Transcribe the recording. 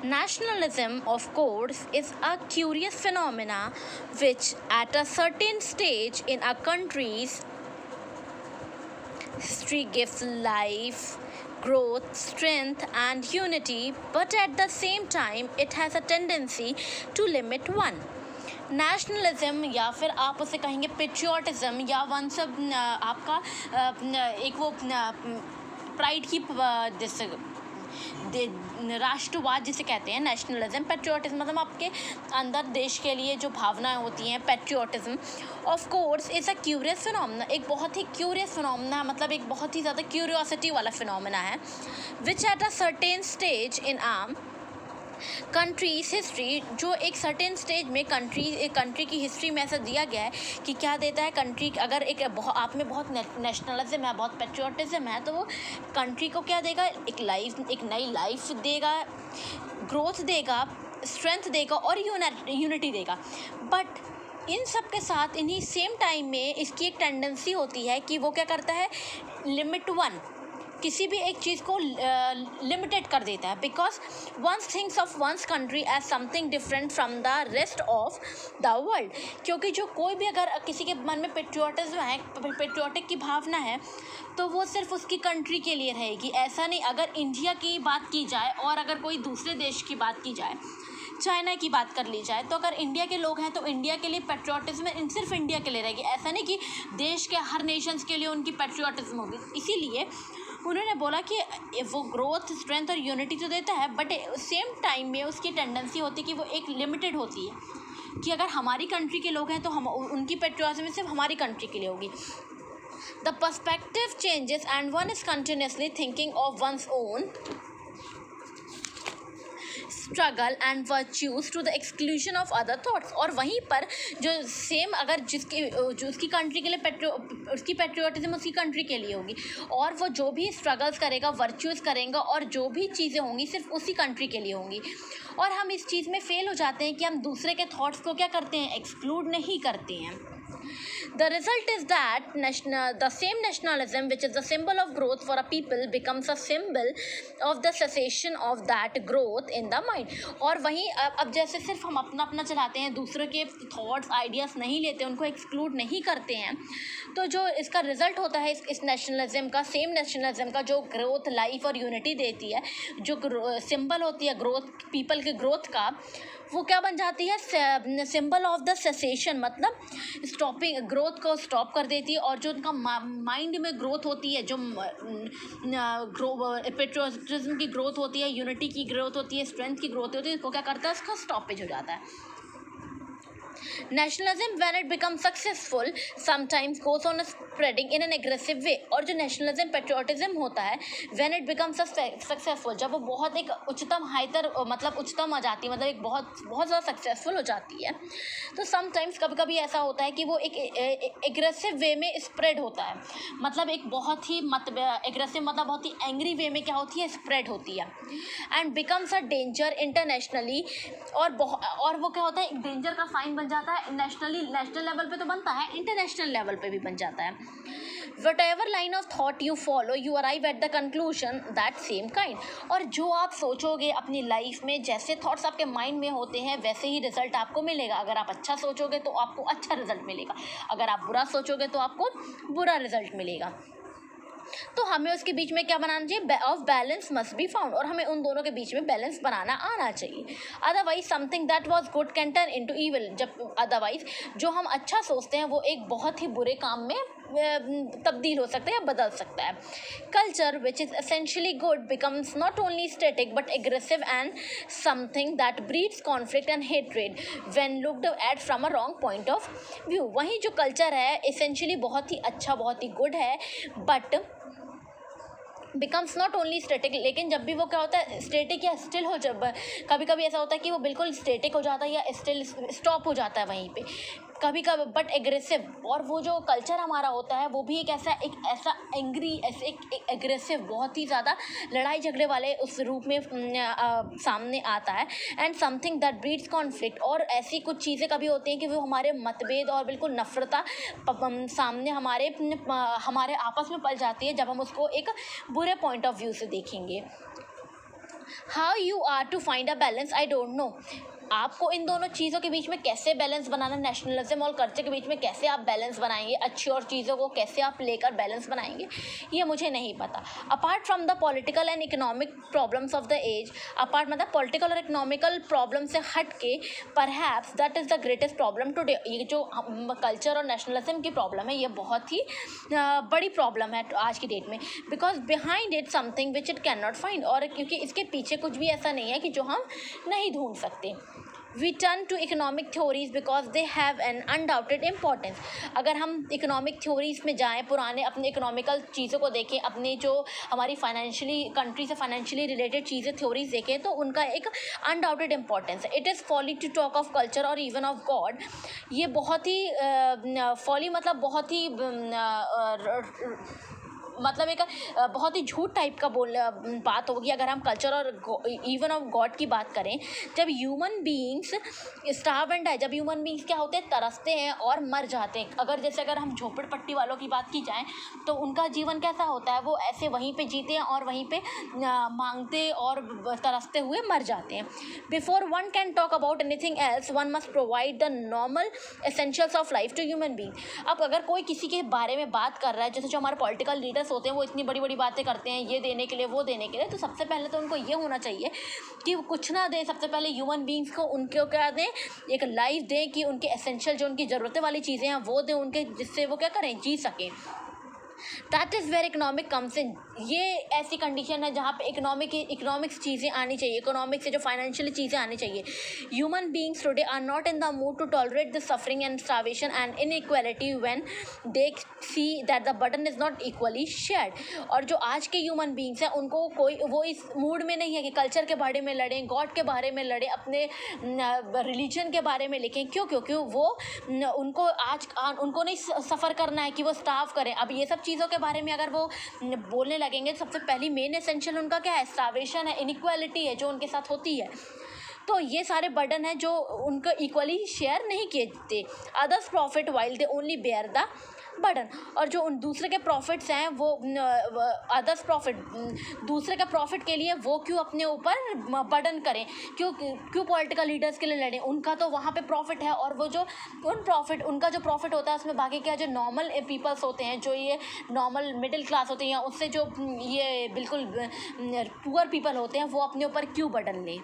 Nationalism, of course, is a curious phenomena which, at a certain stage in a country's history, gives life, growth, strength, and unity, but at the same time, it has a tendency to limit one. Nationalism या फिर आप उसे कहेंगे patriotism या once आपका एक वो pride की जैसे राष्ट्रवाद जिसे कहते हैं नेशनलिज्म। पेट्रियाटिज्म मतलब आपके अंदर देश के लिए जो भावनाएं होती हैं, patriotism of course is a curious phenomena, एक बहुत ही क्यूरियस फिनोमेना, मतलब एक बहुत ही ज़्यादा क्यूरियोसिटी वाला फिनोमेना है, विच एट अ सर्टेन स्टेज इन आम कंट्रीज हिस्ट्री, जो एक सर्टेन स्टेज में कंट्री की हिस्ट्री में ऐसा दिया गया है कि क्या देता है कंट्री, अगर एक आप में बहुत नेशनलिज्म है, बहुत पेट्रियाटिज्म है, तो वो कंट्री को क्या देगा, एक नई लाइफ देगा, ग्रोथ देगा, स्ट्रेंथ देगा और यूनिटी देगा। बट इन सब के साथ इन्हीं सेम टाइम में इसकी एक टेंडेंसी होती है कि वो क्या करता है, लिमिट वन, किसी भी एक चीज़ को लिमिटेड कर देता है, because one's things of one's country as something different from the rest of the world. क्योंकि जो कोई भी अगर किसी के मन में पेट्रियाटिज्म है, पेट्रियाटिक की भावना है, तो वो सिर्फ उसकी कंट्री के लिए रहेगी। ऐसा नहीं, अगर इंडिया की बात की जाए और अगर कोई दूसरे देश की बात की जाए, चाइना की बात कर ली जाए, तो अगर इंडिया के लोग हैं तो इंडिया के लिए पेट्रियाटिज्म सिर्फ इंडिया के लिए रहेगी। ऐसा नहीं कि देश के हर नेशंस के लिए उनकी पेट्रियाटिज्म होगी। इसीलिए उन्होंने बोला कि वो ग्रोथ, स्ट्रेंथ और यूनिटी तो देता है, बट सेम टाइम में उसकी टेंडेंसी होती है कि वो एक लिमिटेड होती है, कि अगर हमारी कंट्री के लोग हैं तो हम उनकी पेट्रियाटिज्म सिर्फ हमारी कंट्री के लिए होगी। The perspective changes and one is continuously thinking of one's own struggle and virtues to the exclusion of other thoughts. और वहीं पर जो सेम अगर जो उसकी कंट्री के लिए उसकी पेट्रियाटिज्म उसकी कंट्री के लिए होगी, और वो जो भी स्ट्रगल्स करेगा, वर्च्यूज़ करेगा और जो भी चीज़ें होंगी सिर्फ उसी कंट्री के लिए होंगी। और हम इस चीज़ में फेल हो जाते हैं कि हम दूसरे के थॉट्स को क्या करते हैं, एक्सक्लूड नहीं करते हैं। The result is that the same nationalism, which is the symbol of growth for a people, becomes a symbol of the cessation of that growth in the mind. और वहीं अब जैसे सिर्फ हम अपना अपना चलाते हैं, दूसरे के थॉट्स, आइडियाज़ नहीं लेते, उनको एक्सक्लूड नहीं करते हैं, तो जो इसका रिजल्ट होता है इस नेशनलिज्म का, सेम नेशनलिज्म का, जो ग्रोथ, लाइफ और यूनिटी देती है, जो सिंबल होती है ग्रोथ, पीपल के ग्रोथ का, वो क्या बन जाती है, सिंबल ऑफ द सेसेशन, मतलब स्टॉपिंग, ग्रोथ को स्टॉप कर देती है। और जो उनका माइंड में ग्रोथ होती है, जो पेट्रियोटिज्म की ग्रोथ होती है, यूनिटी की ग्रोथ होती है, स्ट्रेंथ की ग्रोथ होती है, उसको क्या करता है, उसका स्टॉपेज हो जाता है। Nationalism when it become successful sometimes goes on spreading in an aggressive way. और जो नेशनलिज्म, पेट्रियोटिज्म होता है, व्हेन इट बिकम्स सक्सेसफुल, जब वो बहुत एक उच्चतम हाईतर, मतलब उच्चतम आ जाती है, मतलब एक बहुत बहुत ज़्यादा सक्सेसफुल हो जाती है, तो समटाइम्स कभी कभी ऐसा होता है कि वो एक एग्रेसिव वे में स्प्रेड होता है, मतलब एक बहुत ही एग्रेसिव मतलब बहुत ही एंग्री वे में क्या होती है, स्प्रेड होती है, and becomes a danger internationally. और वो क्या होता है, एक डेंजर का साइन बन जाता है, नेशनल लेवल पे तो बनता है, इंटरनेशनल लेवल पे भी बन जाता है। Whatever line of thought you follow, you arrive at the conclusion that same kind. और जो आप सोचोगे अपनी लाइफ में, जैसे थॉट्स आपके माइंड में होते हैं, वैसे ही रिजल्ट आपको मिलेगा। अगर आप अच्छा सोचोगे तो आपको अच्छा रिजल्ट मिलेगा, अगर आप बुरा सोचोगे तो आपको बुरा रिजल्ट मिलेगा। तो हमें उसके बीच में क्या बनाना चाहिए, of balance must be found, और हमें उन दोनों के बीच में बैलेंस बनाना आना चाहिए। Otherwise something that was good can turn into evil. जब अदरवाइज जो हम अच्छा सोचते हैं वो एक बहुत ही बुरे काम में तब्दील हो सकता है या बदल सकता है। Culture which is essentially good becomes not only static but aggressive and something that breeds conflict and hatred when looked at from a wrong point of view. वहीं जो कल्चर है एसेंशियली बहुत ही अच्छा, बहुत ही गुड है, but becomes not only static, लेकिन जब भी वो क्या होता है, स्टैटिक या स्टिल हो, जब कभी कभी ऐसा होता है कि वो बिल्कुल स्टैटिक हो जाता है या स्टिल स्टॉप हो जाता है वहीं पे, कभी कभी बट एग्रेसिव। और वो जो कल्चर हमारा होता है वो भी एक ऐसा एंग्री, ऐसे एक एग्रेसिव, बहुत ही ज़्यादा लड़ाई झगड़े वाले उस रूप में सामने आता है। And something that breeds conflict, और ऐसी कुछ चीज़ें कभी होती हैं कि वो हमारे मतभेद और बिल्कुल नफरता सामने हमारे आपस में पल जाती है, जब हम उसको एक बुरे पॉइंट ऑफ व्यू से देखेंगे। How you are to find a balance, I don't know. आपको इन दोनों चीज़ों के बीच में कैसे बैलेंस बनाना, नेशनलिज्म और कल्चर के बीच में कैसे आप बैलेंस बनाएंगे, अच्छी और चीज़ों को कैसे आप लेकर बैलेंस बनाएंगे, ये मुझे नहीं पता। Apart from the political and economic problems of the age, apart मतलब पॉलिटिकल और इकोनॉमिकल प्रॉब्लम से हट के, perhaps that is the greatest problem today. ये जो कल्चर और नेशनलिज्म की प्रॉब्लम है, ये बहुत ही बड़ी प्रॉब्लम है आज की डेट में, because behind it something which it can not find, और क्योंकि इसके पीछे कुछ भी ऐसा नहीं है कि जो हम नहीं ढूंढ सकते। We turn to economic theories because they have an undoubted importance। अगर हम इकोनॉमिक थ्योरीज में जाएं, पुराने अपने इकोनॉमिकल चीज़ों को देखें, अपने जो हमारी फाइनेंशियली कंट्री से फाइनेंशियली रिलेटेड चीज़ें थ्योरीज देखें, तो उनका एक अनडाउटेड इंपॉर्टेंस है। It is folly to talk of culture और इवन ऑफ गॉड। ये बहुत ही फॉली मतलब बहुत ही मतलब एक बहुत ही झूठ टाइप का बात होगी अगर हम कल्चर और इवन ऑफ गॉड की बात करें। जब human beings starve and die, जब ह्यूमन बीइंग्स क्या होते हैं, तरसते हैं और मर जाते हैं। अगर हम झोपड़पट्टी वालों की बात की जाए तो उनका जीवन कैसा होता है, वो ऐसे वहीं पे जीते हैं और वहीं पे मांगते और तरसते हुए मर जाते हैं। Before one can talk about anything else, one must provide the normal essentials of life to human being. अब अगर कोई किसी के बारे में बात कर रहा है, जैसे जो हमारे पॉलिटिकल लीडर्स होते हैं, वो इतनी बड़ी बड़ी बातें करते हैं ये देने के लिए वो देने के लिए, तो सबसे पहले तो उनको ये होना चाहिए कि वो कुछ ना दें, सबसे पहले ह्यूमन बीइंग्स को उनको क्या दें, एक लाइफ दें कि उनके एसेंशियल जो उनकी ज़रूरतें वाली चीज़ें हैं वो दें उनके, जिससे वो क्या करें, जी सकें। That is where economic comes in. ये ऐसी कंडीशन है जहाँ पे इकोनॉमिक्स चीज़ें आनी चाहिए, इकोनॉमिक्स से जो फाइनेंशियल चीज़ें आनी चाहिए। Human beings today are not in the mood to tolerate the suffering and starvation and inequality when they see that the burden is not equally shared. और जो आज के ह्यूमन बींग्स हैं, उनको वो इस मूड में नहीं है कि कल्चर के बारे में लड़ें, गॉड के बारे में लड़ें, अपने रिलीजन के बारे में लिखें। क्योंकि वो उनको नहीं सफ़र करना है कि वो स्टार्व करें। अब ये सब चीज़ों के बारे में अगर वो बोलने लगेंगे, तो सबसे पहली मेन एसेंशियल उनका क्या है, स्टार्वेशन है, इनइक्वालिटी है जो उनके साथ होती है। तो ये सारे बर्डन है जो उनको इक्वली शेयर नहीं किए जाते। Others profit while they only bear the burden. और जो उन दूसरे के प्रॉफिट्स हैं वो अदर्स प्रॉफिट, दूसरे के प्रॉफिट के लिए वो क्यों अपने ऊपर बर्डन करें, क्यों पॉलिटिकल लीडर्स के लिए लड़ें। उनका तो वहाँ पे प्रॉफिट है, और वो जो उनका जो प्रॉफिट होता है उसमें बाकी क्या जो नॉर्मल पीपल्स होते हैं, जो ये नॉर्मल मिडिल क्लास होते हैं, या उससे जो ये बिल्कुल पुअर पीपल होते हैं, वो अपने ऊपर क्यों बर्डन लें।